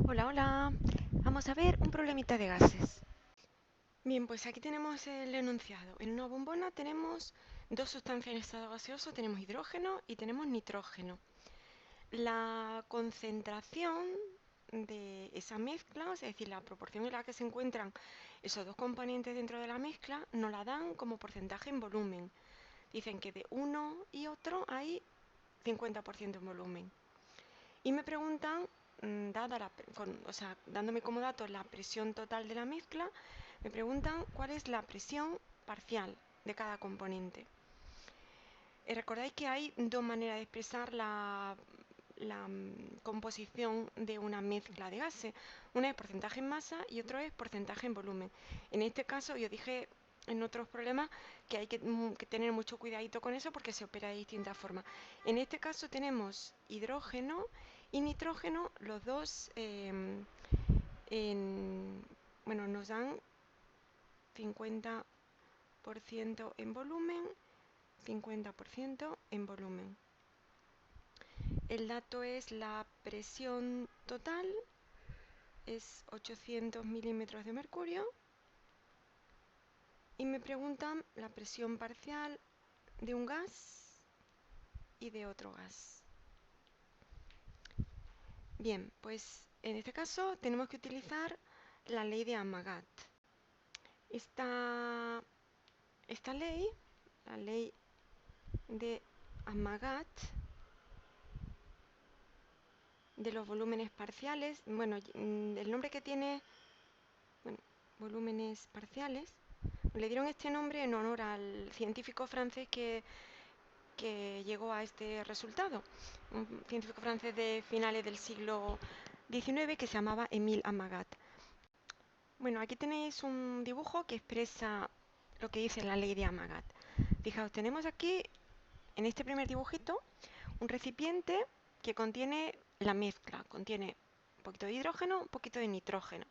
Hola, hola. Vamos a ver un problemita de gases. Bien, pues aquí tenemos el enunciado. En una bombona tenemos dos sustancias en estado gaseoso, tenemos hidrógeno y tenemos nitrógeno. La concentración de esa mezcla, es decir, la proporción en la que se encuentran esos dos componentes dentro de la mezcla, nos la dan como porcentaje en volumen. Dicen que de uno y otro hay 50% en volumen. Y me preguntan, dándome como dato la presión total de la mezcla, me preguntan cuál es la presión parcial de cada componente. Recordáis que hay dos maneras de expresar la composición de una mezcla de gases. Una es porcentaje en masa y otro es porcentaje en volumen. En este caso, yo dije en otros problemas que hay que tener mucho cuidadito con eso porque se opera de distintas formas. En este caso tenemos hidrógeno y nitrógeno, los dos nos dan 50% en volumen, 50% en volumen. El dato es la presión total, es 800 milímetros de mercurio. Y me preguntan la presión parcial de un gas y de otro gas. Bien, pues en este caso tenemos que utilizar la ley de Amagat. Esta ley, la ley de Amagat, de los volúmenes parciales, el nombre que tiene, volúmenes parciales, le dieron este nombre en honor al científico francés que llegó a este resultado, un científico francés de finales del siglo XIX que se llamaba Émile Amagat. Bueno, aquí tenéis un dibujo que expresa lo que dice la ley de Amagat. Fijaos, tenemos aquí, en este primer dibujito, un recipiente que contiene la mezcla, contiene un poquito de hidrógeno, un poquito de nitrógeno.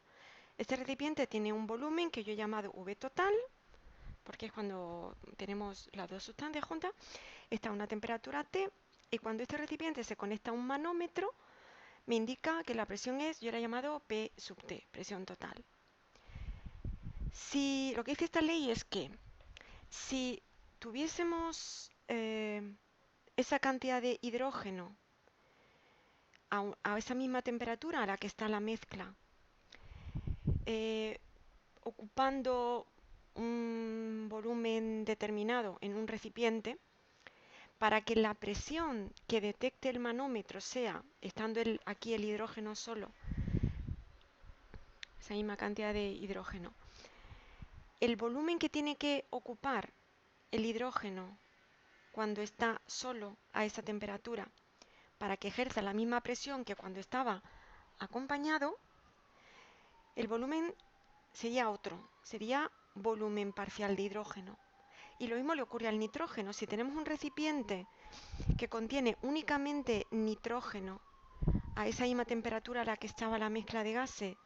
Este recipiente tiene un volumen que yo he llamado V total, porque es cuando tenemos las dos sustancias juntas. Está a una temperatura T y cuando este recipiente se conecta a un manómetro, me indica que la presión es, yo la he llamado P sub T, presión total. Si lo que dice esta ley es que si tuviésemos esa cantidad de hidrógeno a esa misma temperatura a la que está la mezcla, ocupando un volumen determinado en un recipiente, para que la presión que detecte el manómetro sea, estando aquí el hidrógeno solo, esa misma cantidad de hidrógeno, el volumen que tiene que ocupar el hidrógeno cuando está solo a esa temperatura para que ejerza la misma presión que cuando estaba acompañado, el volumen sería otro, sería volumen parcial de hidrógeno. Y lo mismo le ocurre al nitrógeno. Si tenemos un recipiente que contiene únicamente nitrógeno a esa misma temperatura a la que estaba la mezcla de gases,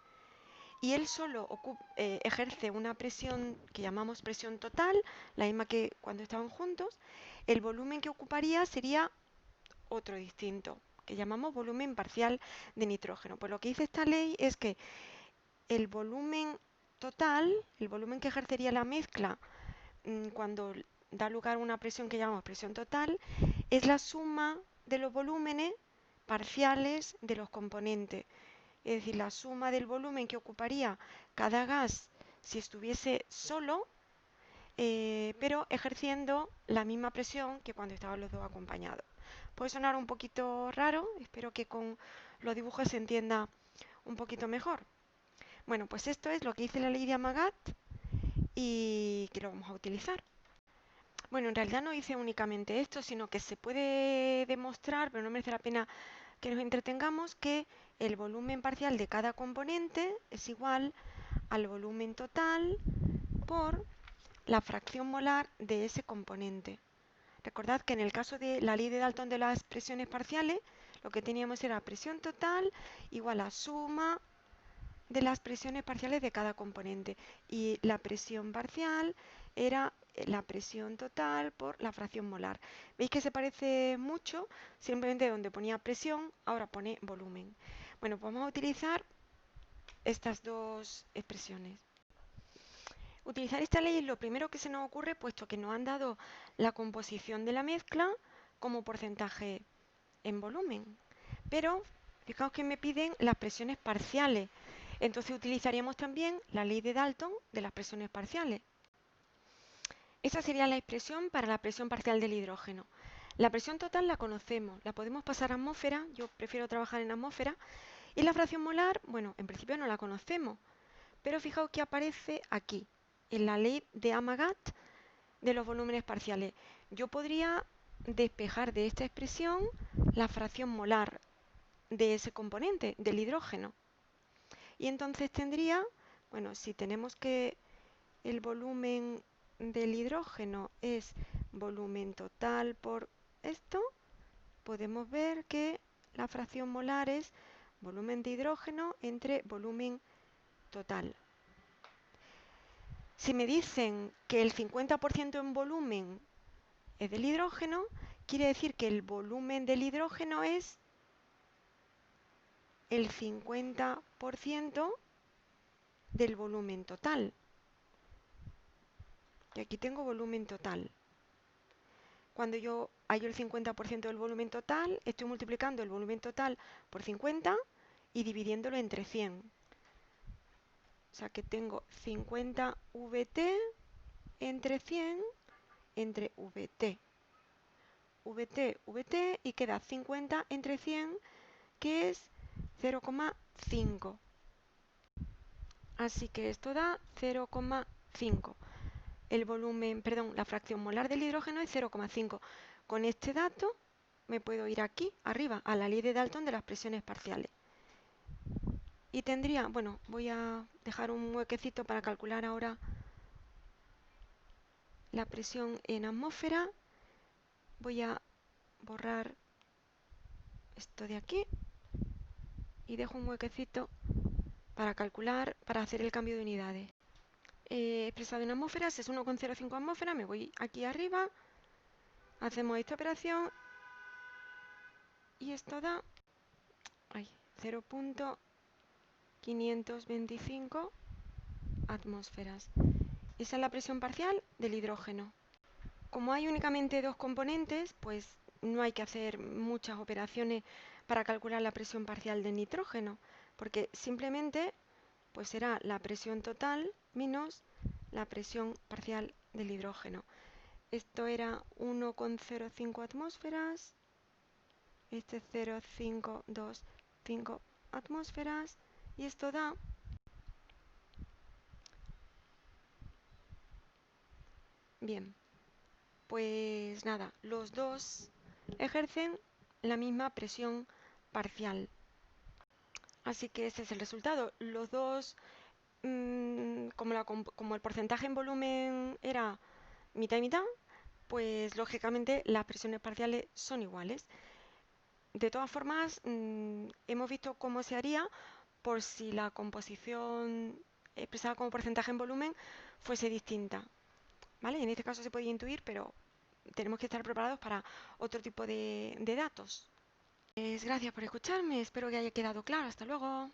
y él solo ejerce una presión que llamamos presión total, la misma que cuando estaban juntos, el volumen que ocuparía sería otro distinto, que llamamos volumen parcial de nitrógeno. Pues lo que dice esta ley es que el volumen total, el volumen que ejercería la mezcla cuando da lugar a una presión que llamamos presión total, es la suma de los volúmenes parciales de los componentes. Es decir, la suma del volumen que ocuparía cada gas si estuviese solo, pero ejerciendo la misma presión que cuando estaban los dos acompañados. Puede sonar un poquito raro, espero que con los dibujos se entienda un poquito mejor. Bueno, pues esto es lo que dice la ley de Amagat y que lo vamos a utilizar. Bueno, en realidad no hice únicamente esto, sino que se puede demostrar, pero no merece la pena que nos entretengamos, que el volumen parcial de cada componente es igual al volumen total por la fracción molar de ese componente. Recordad que en el caso de la ley de Dalton de las presiones parciales, lo que teníamos era presión total igual a suma de las presiones parciales de cada componente. Y la presión parcial era la presión total por la fracción molar. ¿Veis que se parece mucho? Simplemente donde ponía presión, ahora pone volumen. Bueno, pues vamos a utilizar estas dos expresiones. Utilizar esta ley es lo primero que se nos ocurre, puesto que nos han dado la composición de la mezcla como porcentaje en volumen. Pero fijaos que me piden las presiones parciales. Entonces utilizaríamos también la ley de Dalton de las presiones parciales. Esa sería la expresión para la presión parcial del hidrógeno. La presión total la conocemos, la podemos pasar a atmósfera, yo prefiero trabajar en atmósfera, y la fracción molar, bueno, en principio no la conocemos, pero fijaos que aparece aquí, en la ley de Amagat de los volúmenes parciales. Yo podría despejar de esta expresión la fracción molar de ese componente, del hidrógeno. Y entonces tendría, bueno, si tenemos que el volumen del hidrógeno es volumen total por esto, podemos ver que la fracción molar es volumen de hidrógeno entre volumen total. Si me dicen que el 50% en volumen es del hidrógeno, quiere decir que el volumen del hidrógeno es el 50% del volumen total. Y aquí tengo volumen total. Cuando yo hallo el 50% del volumen total, estoy multiplicando el volumen total por 50 y dividiéndolo entre 100. O sea que tengo 50 VT entre 100 entre VT. VT, VT y queda 50 entre 100, que es 0,5. Así que esto da 0,5. El volumen, perdón, la fracción molar del hidrógeno es 0,5. Con este dato me puedo ir aquí, arriba, a la ley de Dalton de las presiones parciales. Y tendría, bueno, voy a dejar un huequecito para calcular ahora la presión en atmósfera. Voy a borrar esto de aquí y dejo un huequecito para calcular, para hacer el cambio de unidades. Expresado en atmósferas es 1,05 atmósferas, me voy aquí arriba, hacemos esta operación y esto da 0,525 atmósferas. Esa es la presión parcial del hidrógeno. Como hay únicamente dos componentes, pues no hay que hacer muchas operaciones para calcular la presión parcial del nitrógeno, porque simplemente pues será la presión total menos la presión parcial del hidrógeno. Esto era 1,05 atmósferas, este 0,525 atmósferas y esto da bien. Pues nada, los dos ejercen la misma presión parcial. Así que ese es el resultado. Los dos, como el porcentaje en volumen era mitad y mitad, pues lógicamente las presiones parciales son iguales. De todas formas, hemos visto cómo se haría por si la composición expresada como porcentaje en volumen fuese distinta. ¿Vale? Y en este caso se podía intuir, pero tenemos que estar preparados para otro tipo de datos. Pues gracias por escucharme, espero que haya quedado claro. Hasta luego.